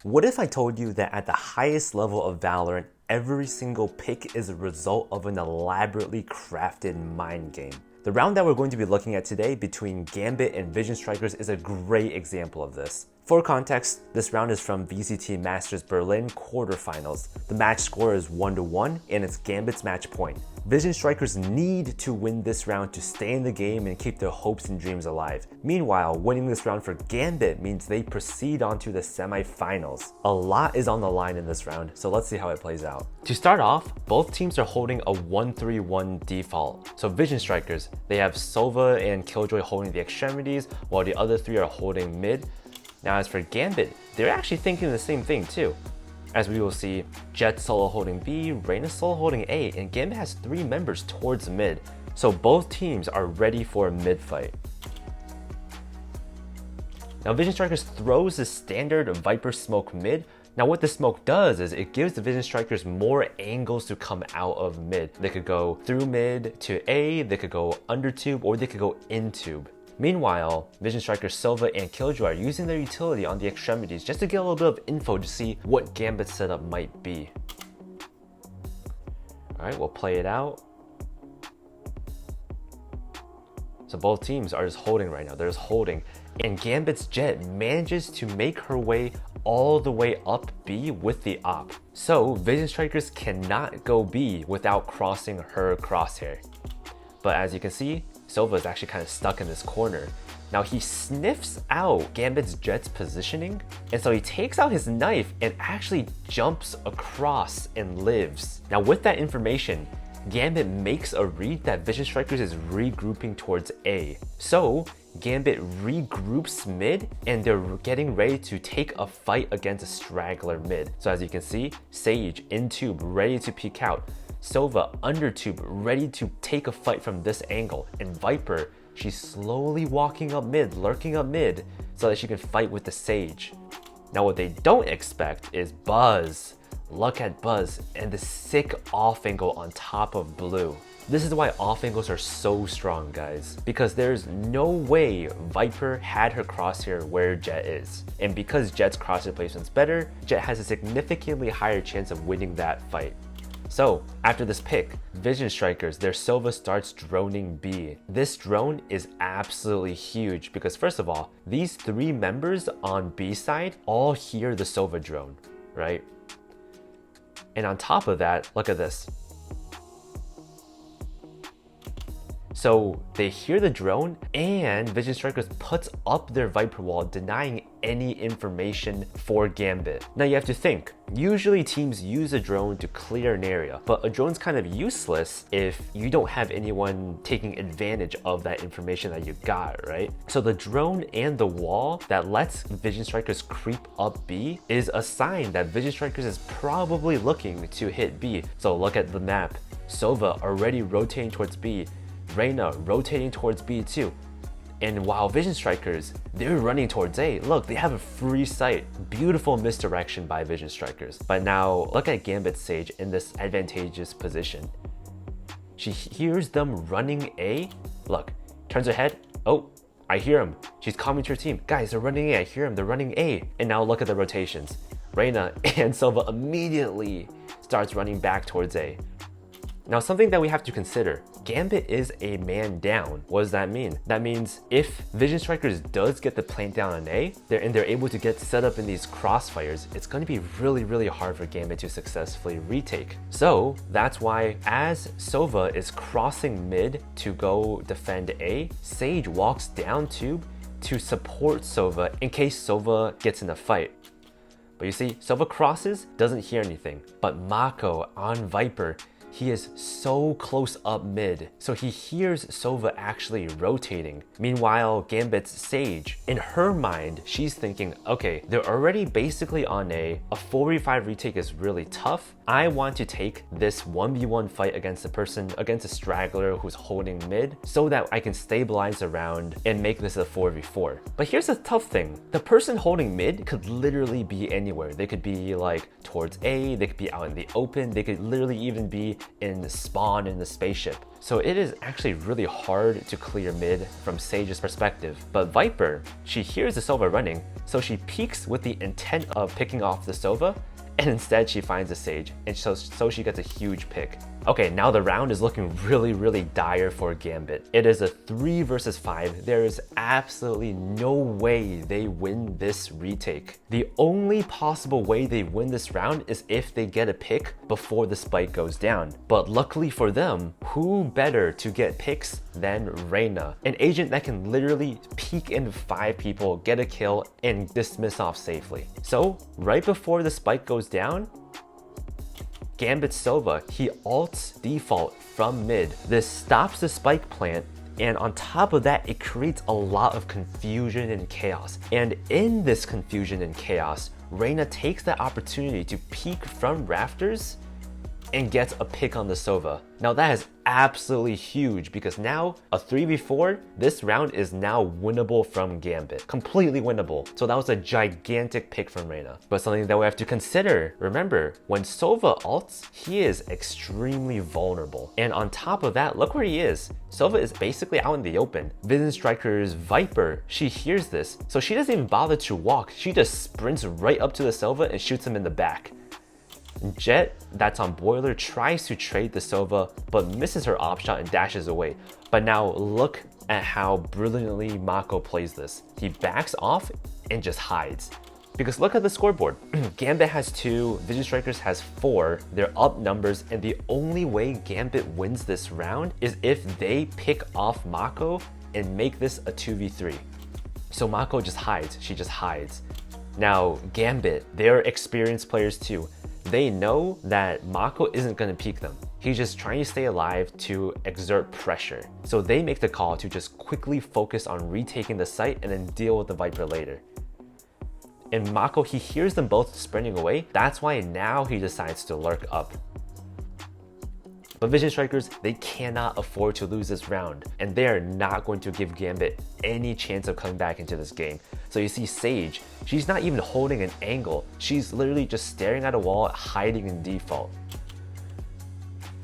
What if I told you that at the highest level of Valorant, every single pick is a result of an elaborately crafted mind game? The round that we're going to be looking at today between Gambit and Vision Strikers is a great example of this. For context, this round is from VCT Masters Berlin Quarterfinals. The match score is 1-1 and it's Gambit's match point. Vision Strikers need to win this round to stay in the game and keep their hopes and dreams alive. Meanwhile, winning this round for Gambit means they proceed on to the semifinals. A lot is on the line in this round, so let's see how it plays out. To start off, both teams are holding a 1-3-1 default. So Vision Strikers, they have Sova and Killjoy holding the extremities, while the other three are holding mid. Now as for Gambit, they're actually thinking the same thing too. As we will see, Jett solo holding B, Reyna solo holding A, and Gambit has 3 members towards mid. So both teams are ready for a mid fight. Now Vision Strikers throws the standard Viper smoke mid. Now what the smoke does is it gives the Vision Strikers more angles to come out of mid. They could go through mid to A, they could go under tube, or they could go in tube. Meanwhile, Vision Strikers Sova and Killjoy are using their utility on the extremities just to get a little bit of info to see what Gambit's setup might be. Alright, we'll play it out. So both teams are just holding right now, they're just holding. And Gambit's Jett manages to make her way all the way up B with the op. So Vision Strikers cannot go B without crossing her crosshair. But as you can see, Sova is actually kind of stuck in this corner. Now he sniffs out Gambit's Jett's positioning, and so he takes out his knife and actually jumps across and lives. Now with that information, Gambit makes a read that Vision Strikers is regrouping towards A. So Gambit regroups mid and they're getting ready to take a fight against a straggler mid. So as you can see, Sage in tube ready to peek out. Sova under tube ready to take a fight from this angle, and Viper, she's slowly walking up mid, lurking up mid so that she can fight with the Sage. Now what they don't expect is Buzz. Look at Buzz and the sick off angle on top of blue. This is why off angles are so strong, guys, because there's no way Viper had her crosshair where Jett is. And because Jett's crosshair placement's better, Jett has a significantly higher chance of winning that fight. So after this pick, Vision Strikers, their Sova starts droning B. This drone is absolutely huge because first of all, these 3 members on B side all hear the Sova drone, right? And on top of that, look at this. So they hear the drone and Vision Strikers puts up their Viper wall, denying any information for Gambit. Now you have to think, usually teams use a drone to clear an area, but a drone's kind of useless if you don't have anyone taking advantage of that information that you got, right? So the drone and the wall that lets Vision Strikers creep up B is a sign that Vision Strikers is probably looking to hit B. So look at the map. Sova already rotating towards B. Reyna rotating towards B too. And while Vision Strikers, they're running towards A. Look, they have a free sight. Beautiful misdirection by Vision Strikers. But now look at Gambit's Sage in this advantageous position. She hears them running A. Look, turns her head. Oh, I hear him. She's calling to her team. Guys, they're running A. I hear them. They're running A. And now look at the rotations. Reyna and Sova immediately starts running back towards A. Now something that we have to consider, Gambit is a man down. What does that mean? That means if Vision Strikers does get the plant down on A, they're able to get set up in these crossfires, it's going to be really hard for Gambit to successfully retake. So that's why as Sova is crossing mid to go defend A, Sage walks down tube to support Sova in case Sova gets in a fight. But you see, Sova crosses, doesn't hear anything. But Mako on Viper, he is so close up mid, so he hears Sova actually rotating. Meanwhile, Gambit's Sage, in her mind, she's thinking, okay, they're already basically on A, 4v5 retake is really tough. I want to take this 1v1 fight against a straggler who's holding mid so that I can stabilize around and make this a 4v4. But here's the tough thing. The person holding mid could literally be anywhere. They could be like towards A, they could be out in the open, they could literally even be in spawn in the spaceship. So it is actually really hard to clear mid from Sage's perspective. But Viper, she hears the Sova running, so she peeks with the intent of picking off the Sova, and instead she finds a Sage, and so she gets a huge pick. Okay, now the round is looking really dire for Gambit. It is a 3 versus 5. There is absolutely no way they win this retake. The only possible way they win this round is if they get a pick before the spike goes down. But luckily for them, who better to get picks than Reyna, an agent that can literally peek into 5 people, get a kill, and dismiss off safely. So right before the spike goes down, Gambit Sova, he ults default from mid. This stops the spike plant, and on top of that, it creates a lot of confusion and chaos. And in this confusion and chaos, Reyna takes the opportunity to peek from rafters and gets a pick on the Sova. Now that is absolutely huge because now a 3v4, this round is now winnable from Gambit. Completely winnable. So that was a gigantic pick from Reyna. But something that we have to consider, remember, when Sova ults, he is extremely vulnerable. And on top of that, look where he is. Sova is basically out in the open. VALORANT Striker's Viper, she hears this, so she doesn't even bother to walk. She just sprints right up to the Sova and shoots him in the back. Jet, that's on Boiler, tries to trade the Sova, but misses her op shot and dashes away. But now look at how brilliantly Mako plays this. He backs off and just hides. Because look at the scoreboard. Gambit has 2, VALORANT Strikers has 4. They're up numbers, and the only way Gambit wins this round is if they pick off Mako and make this a 2v3. So Mako just hides, she just hides. Now Gambit, they're experienced players too. They know that Mako isn't going to peek them. He's just trying to stay alive to exert pressure. So they make the call to just quickly focus on retaking the site and then deal with the Viper later. And Mako, he hears them both sprinting away. That's why now he decides to lurk up. But VALORANT Strikers, they cannot afford to lose this round, and they are not going to give Gambit any chance of coming back into this game. So you see Sage, she's not even holding an angle. She's literally just staring at a wall, hiding in default.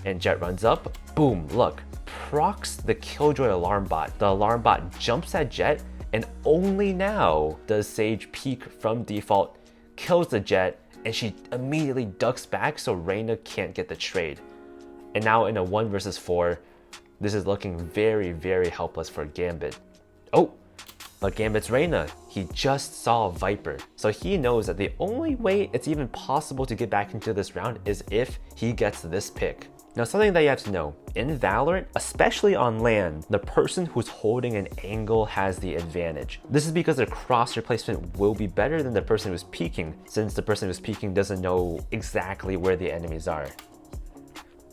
And Jet runs up, boom, look, procs the Killjoy alarm bot. The alarm bot jumps at Jet, and only now does Sage peek from default, kills the Jet, and she immediately ducks back so Reyna can't get the trade. And now in a 1 versus 4, this is looking very helpless for Gambit. Oh, but Gambit's Reyna, he just saw Viper. So he knows that the only way it's even possible to get back into this round is if he gets this pick. Now something that you have to know, in Valorant, especially on LAN, the person who's holding an angle has the advantage. This is because their crosshair placement will be better than the person who's peeking, since the person who's peeking doesn't know exactly where the enemies are.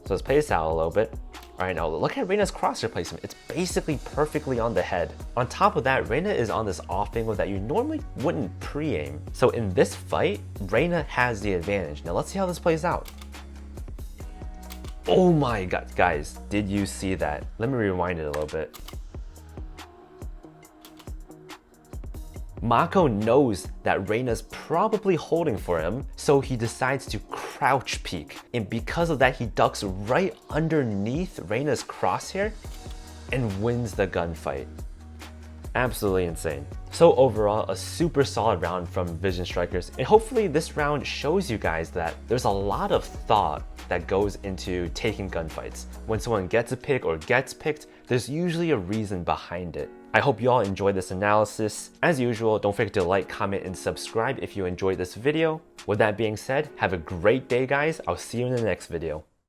So let's play this out a little bit. All right, now look at Reyna's crosshair placement. It's basically perfectly on the head. On top of that, Reyna is on this off angle that you normally wouldn't pre-aim. So in this fight, Reyna has the advantage. Now let's see how this plays out. Oh my god, guys, did you see that? Let me rewind it a little bit. Mako knows that Reyna's probably holding for him, so he decides to crouch peek. And because of that, he ducks right underneath Reyna's crosshair and wins the gunfight. Absolutely insane. So overall, a super solid round from VALORANT Strikers, and hopefully this round shows you guys that there's a lot of thought that goes into taking gunfights. When someone gets a pick or gets picked, there's usually a reason behind it. I hope you all enjoyed this analysis. As usual, don't forget to like, comment, and subscribe if you enjoyed this video. With that being said, have a great day, guys. I'll see you in the next video.